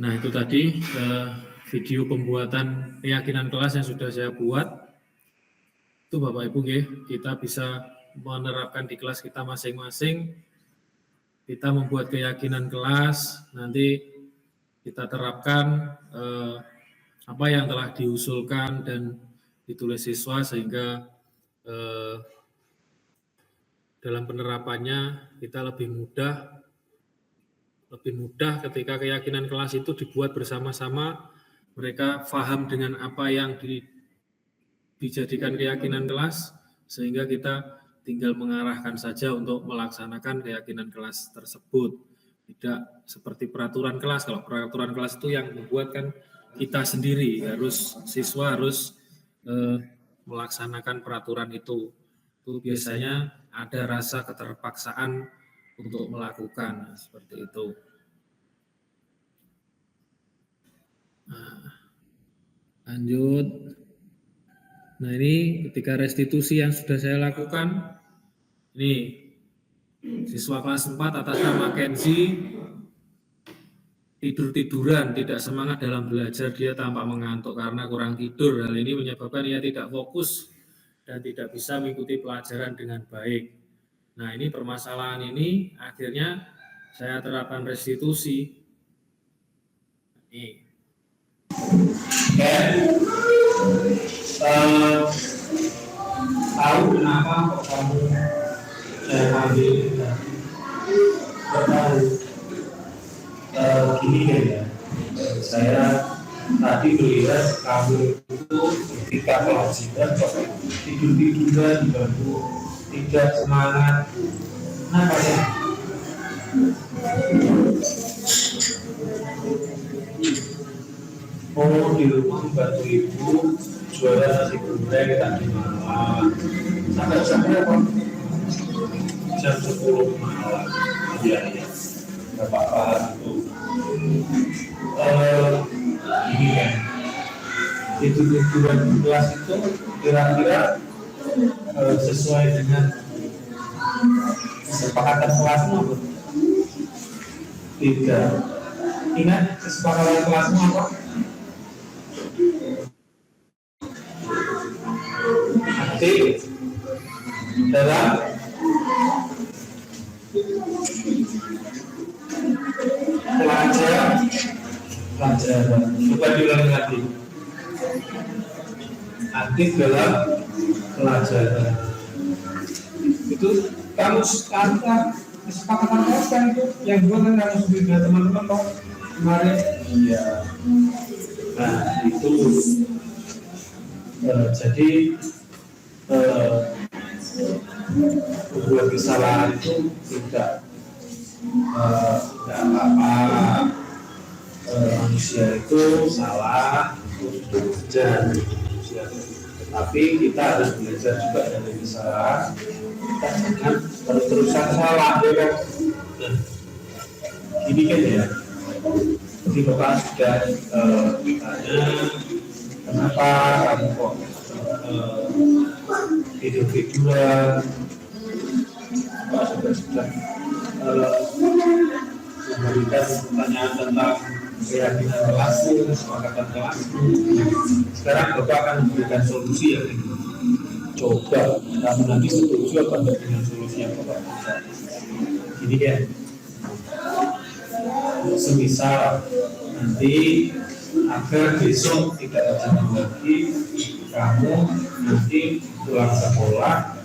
Nah, itu tadi video pembuatan keyakinan kelas yang sudah saya buat. Itu Bapak Ibu, kita bisa menerapkan di kelas kita masing-masing. Kita membuat keyakinan kelas, nanti kita terapkan apa yang telah diusulkan dan ditulis siswa, sehingga dalam penerapannya kita lebih mudah ketika keyakinan kelas itu dibuat bersama-sama, mereka paham dengan apa yang dijadikan keyakinan kelas, sehingga kita tinggal mengarahkan saja untuk melaksanakan keyakinan kelas tersebut. Tidak seperti peraturan kelas. Kalau peraturan kelas itu yang membuatkan kita sendiri, siswa harus melaksanakan peraturan itu. Itu biasanya ada rasa keterpaksaan untuk melakukan, seperti itu. Nah, lanjut. Nah, ini ketika restitusi yang sudah saya lakukan, ini siswa kelas 4 atas nama Kenzi tidur-tiduran, tidak semangat dalam belajar, dia tampak mengantuk karena kurang tidur. Hal ini menyebabkan ia tidak fokus dan tidak bisa mengikuti pelajaran dengan baik. Nah, ini permasalahan ini akhirnya saya terapkan restitusi. Ini. Tahu kenapa kok kamu saya ambil gini kan ya, saya tadi melihat kamu itu ketika kewajiban kok tidur-tiduran baru tidak semangat. Kenapa ya? Oh, di rumah bantu ibu jualan nasi goreng tadi malam. Sampai apa? Jam 10 malam. Iya, nggak apa-apa itu. Ini kan, itu tujuan kelas itu kira-kira sesuai dengan kesepakatan kelasmu apa? Tidak. Ingat kesepakatan kelasmu apa? Aktif dalam pelajaran. Coba diulangi lagi. Aktif dalam pelajaran. Itu kamu kesepakatan kelas kan itu yang buat kan kamu sendiri teman-teman toh kemarin. Iya. Nah itu jadi membuat kesalahan itu tidak apa-apa. Manusia itu salah, itu belajar. Tapi kita harus belajar juga dari kesalahan. Kita jangan terus-terusan salah, ya kan? Gini kan ya. Jadi Bapak sudah tanya kenapa kamu kok tidur-tiduran. Bapak sudah memberikan pertanyaan tentang keyakinan kelasmu, kesepakatan kelasmu. Sekarang Bapak akan memberikan solusi yang ini. Coba kamu nanti setuju apa enggak dengan solusi yang Bapak berikan. Ini ya, semisal nanti agar besok tidak terjadi lagi, kamu nanti pulang sekolah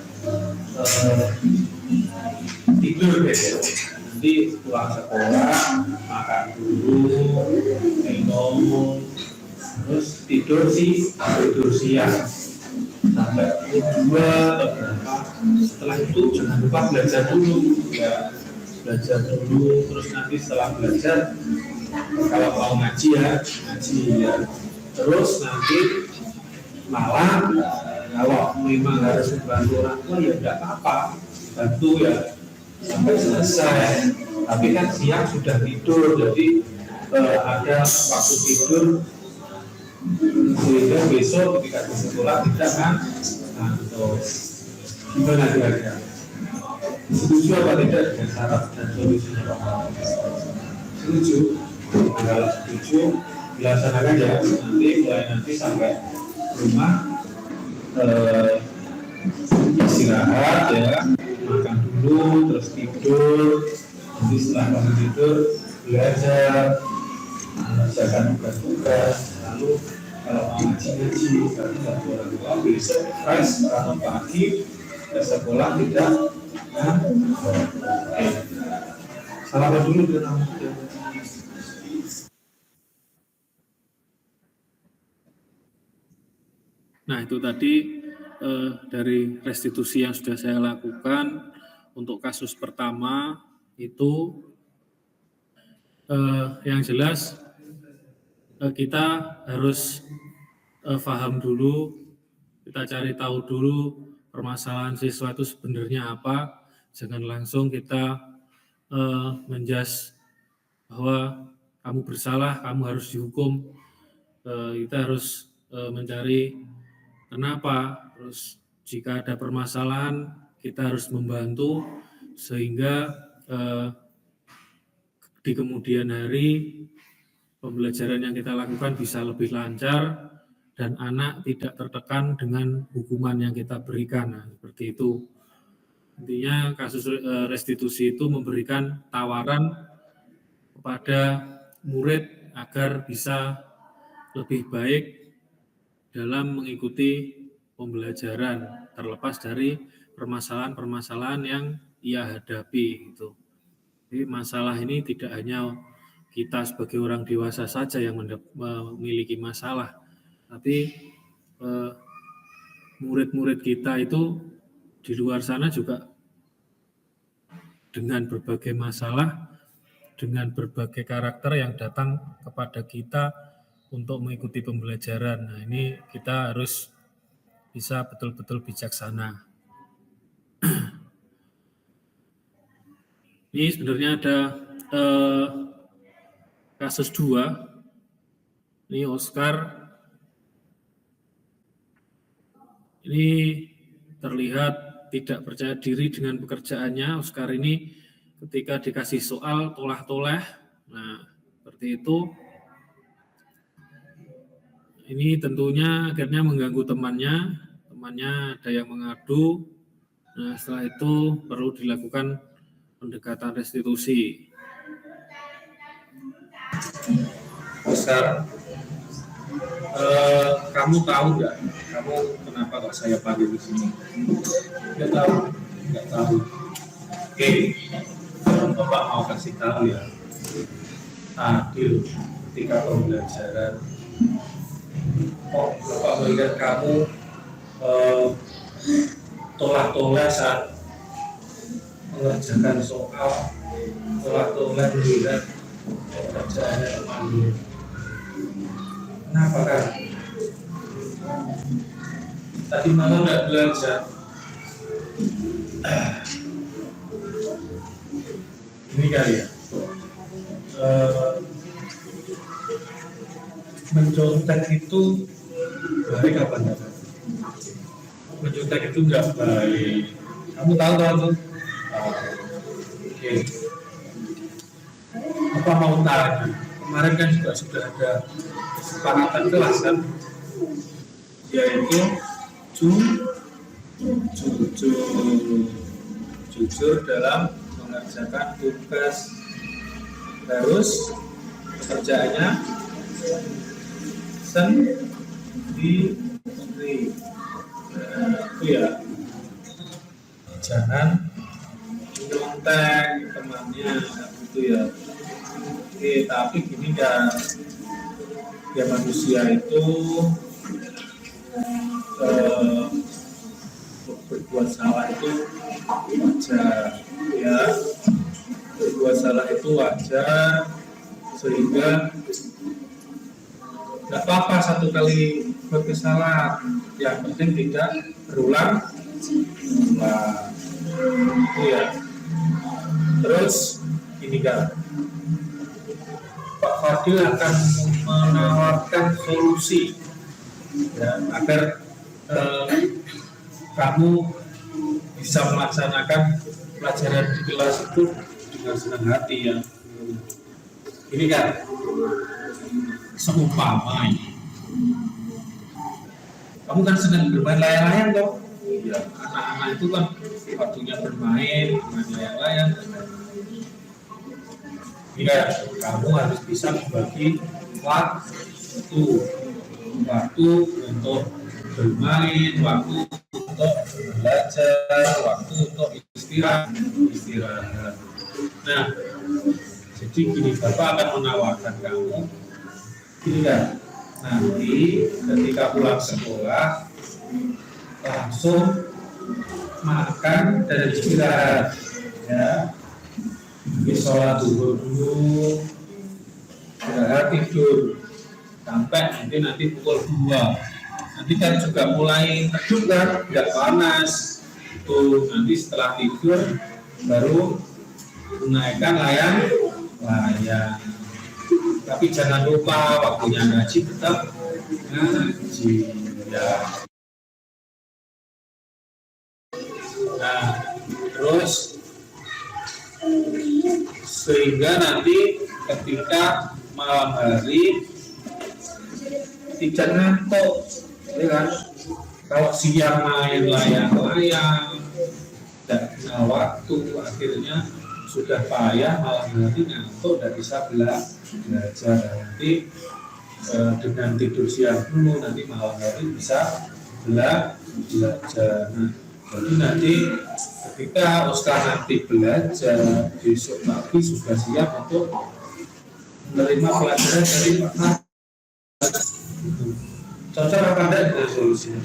tidur besok. Nanti pulang sekolah makan dulu, minum, terus tidur siang sampai pukul 2 atau berapa. Setelah itu jangan lupa belajar dulu ya, belajar dulu. Terus nanti setelah belajar kalau mau ngaji ya. Terus nanti malam kalau memang harus membantu orang tua ya tidak apa-apa, bantu ya sampai selesai. Tapi kan siang sudah tidur, jadi ada waktu tidur sehingga besok ketika di sekolah tidak kan ngantuk. Gimana kira-kira? Setuju apa tidak dengan syarat dan solusinya Pak? Setuju. Kalau setuju dilaksanakan ya, nanti sampai rumah istirahat ya, makan dulu, terus tidur. Nanti setelah bangun tidur belajar, mengerjakan tugas-tugas, lalu kalau mau ngaji-ngaji, berarti bantu orang tua, besok fresh, bangun pagi ke sekolah tidak. Salam dulu dengan Nah, itu tadi dari restitusi yang sudah saya lakukan. Untuk kasus pertama itu yang jelas kita harus paham dulu, kita cari tahu dulu permasalahan siswa itu sebenarnya apa. Jangan langsung kita menjudge bahwa kamu bersalah, kamu harus dihukum. Kita harus mencari kenapa, terus jika ada permasalahan kita harus membantu sehingga di kemudian hari pembelajaran yang kita lakukan bisa lebih lancar dan anak tidak tertekan dengan hukuman yang kita berikan. Nah, seperti itu. Intinya kasus restitusi itu memberikan tawaran kepada murid agar bisa lebih baik dalam mengikuti pembelajaran terlepas dari permasalahan-permasalahan yang ia hadapi gitu. Jadi masalah ini tidak hanya kita sebagai orang dewasa saja yang memiliki masalah, tapi murid-murid kita itu di luar sana juga dengan berbagai masalah, dengan berbagai karakter yang datang kepada kita untuk mengikuti pembelajaran. Nah, ini kita harus bisa betul-betul bijaksana. Ini sebenarnya ada kasus 2. Ini Oscar. Ini terlihat tidak percaya diri dengan pekerjaannya. Oscar ini ketika dikasih soal tolah-toleh. Nah, seperti itu. Ini tentunya akhirnya mengganggu temannya ada yang mengadu. Nah, setelah itu perlu dilakukan pendekatan restitusi. Oscar, kamu tahu nggak? Kamu kenapa kok saya panggil di sini? Nggak tahu. Oke, Bapak mau kasih tahu ya. Adil ketika pembelajaran. Bapak melihat kamu tolak-tolak saat mengerjakan soal, tolak-tolak melihat pekerjaannya temanmu. Kenapa kan? Tadi malam nggak belajar. Ini kali ya. Mencontek itu baik apa enggak? Mencontek itu enggak baik. Kamu tahu tuh? Oke. Apa mau tanya? Kemarin kan juga sudah ada kesepakatan kelas kan, yaitu jujur dalam mengerjakan tugas. Terus pekerjaannya sendiri. Itu ya, jangan nyontek temannya gitu ya. Oke, tapi gini kan, ya manusia itu berbuat salah itu wajar ya, berbuat salah itu wajar, sehingga nggak apa-apa satu kali berkesalahan, yang penting tidak berulang. Nah, itu ya. Terus ini kan Pak Fadil akan menawarkan solusi ya, agar kamu bisa melaksanakan pelajaran di kelas itu dengan senang hati ya. Ini kan Seumpama kamu kan sedang bermain layang-layang toh? Ya, anak-anak itu kan waktunya bermain layang-layang. Ya, kamu harus bisa membagi waktu untuk bermain, waktu untuk belajar, waktu untuk istirahat. Nah, jadi gini, Bapak akan menawarkan kamu, gini kan, nanti ketika pulang sekolah langsung makan dan istirahat, ya. Sholat zuhur dulu, istirahat tidur sampai nanti pukul 2. Nanti kan juga mulai teduh kan, tidak panas. Itu nanti setelah tidur baru menaikkan layang. Tapi jangan lupa waktunya ngaji tetap ngaji, ya. Nah, terus sehingga nanti ketika malam hari tidak ngantuk, ya kan? Kalau siang main layang-layang, tidak kenal waktu, akhirnya sudah payah, malam hari ngantuk, tidak bisa belajar. Nanti dengan tidur siang dulu, nanti malam hari bisa belajar. Nah, jadi nanti ketika Ustaz nanti belajar, besok pagi sudah siap untuk menerima pelajaran dari Pak. Cocok apa enggak dengan solusinya?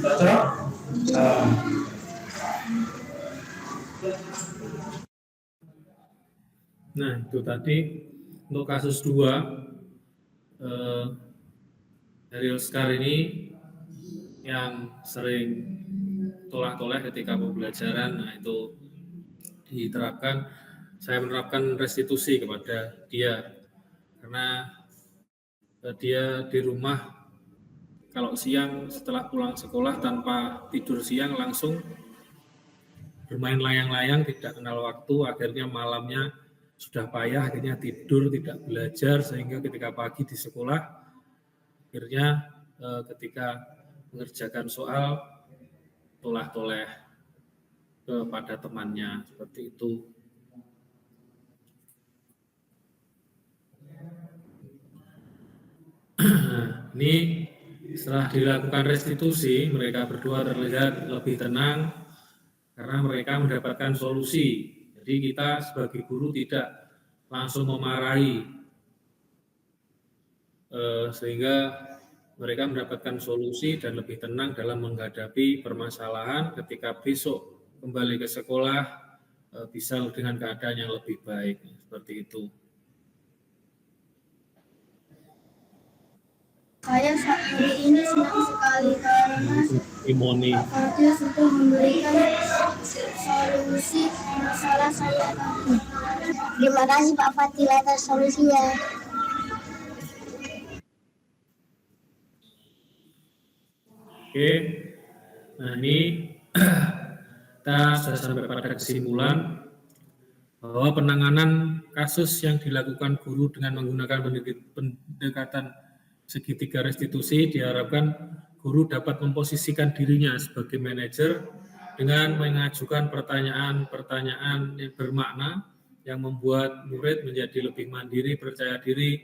Cocok? Nah, itu tadi untuk kasus 2 dari Oscar ini yang sering tolak-toleh ketika pembelajaran. Nah, itu diterapkan, saya menerapkan restitusi kepada dia karena dia di rumah kalau siang setelah pulang sekolah tanpa tidur siang langsung bermain layang-layang, tidak kenal waktu, akhirnya malamnya sudah payah, akhirnya tidur, tidak belajar, sehingga ketika pagi di sekolah akhirnya ketika mengerjakan soal toleh-toleh kepada temannya, seperti itu. Nah, ini setelah dilakukan restitusi, mereka berdua terlihat lebih tenang karena mereka mendapatkan solusi. Jadi kita sebagai guru tidak langsung memarahi, sehingga mereka mendapatkan solusi dan lebih tenang dalam menghadapi permasalahan ketika besok kembali ke sekolah, bisa dengan keadaan yang lebih baik, seperti itu. Saya hari ini senang sekali karena Imoni. Pak Fadil sudah memberikan solusi masalah saya tadi. Terima kasih Pak Fadil atas solusinya. Oke, nah ini kita sudah sampai pada kesimpulan bahwa penanganan kasus yang dilakukan guru dengan menggunakan pendekatan segitiga restitusi diharapkan guru dapat memposisikan dirinya sebagai manajer dengan mengajukan pertanyaan-pertanyaan yang bermakna yang membuat murid menjadi lebih mandiri, percaya diri,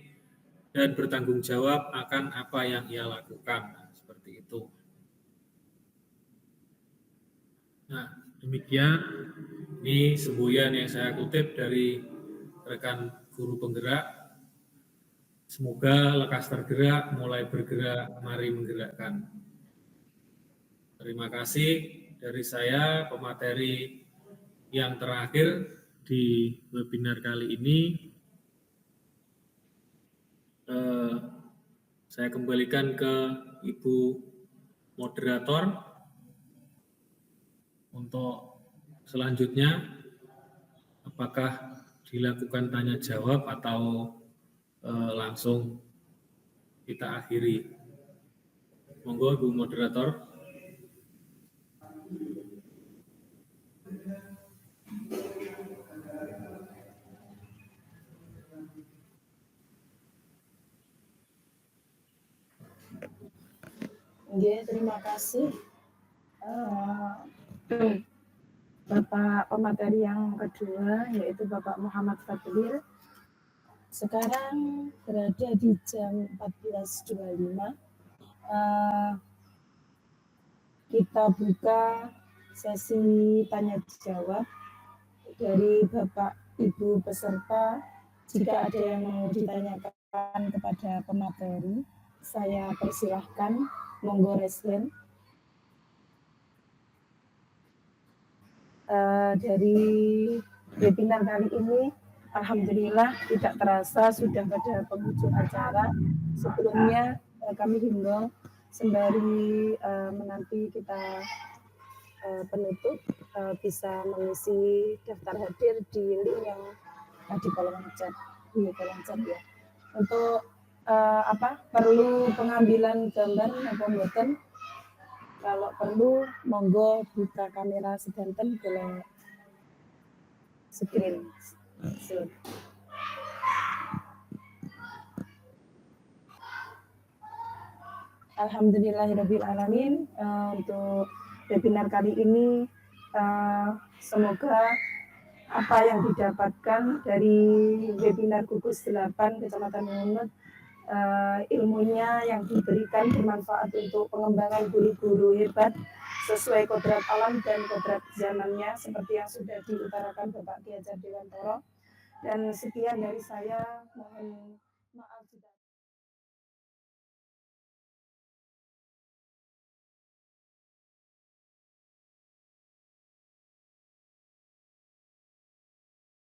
dan bertanggung jawab akan apa yang ia lakukan. Nah, seperti itu. Nah, demikian ini semboyan yang saya kutip dari rekan guru penggerak. Semoga lekas tergerak, mulai bergerak, mari menggerakkan. Terima kasih dari saya, pemateri yang terakhir di webinar kali ini. Saya kembalikan ke Ibu moderator untuk selanjutnya, apakah dilakukan tanya jawab atau langsung kita akhiri. Monggo Ibu moderator. Nggih, terima kasih Bapak pemateri yang kedua, yaitu Bapak Muhammad Fadlil. Sekarang berada di jam 14.25. Kita buka sesi tanya jawab dari Bapak Ibu peserta. Jika ada yang mau ditanyakan kepada pemateri, saya persilahkan, monggo raise hand. Dari webinar kali ini, alhamdulillah tidak terasa sudah pada penghujung acara. Sebelumnya kami himbau sembari menanti kita penutup bisa mengisi daftar hadir di link yang di kolom chat ya. Untuk perlu pengambilan gambar maupun button. Kalau perlu, monggo buka kamera sedanten boleh screen. Alhamdulillahirrabbilalamin. Untuk webinar kali ini, semoga apa yang didapatkan dari webinar gugus 8 Kecamatan Ngunut, ilmunya yang diberikan bermanfaat untuk pengembangan guru-guru hebat sesuai kodrat alam dan kodrat zamannya seperti yang sudah diutarakan Bapak Ki Hajar Dewantoro. Dan sekian dari saya, mohon maaf jika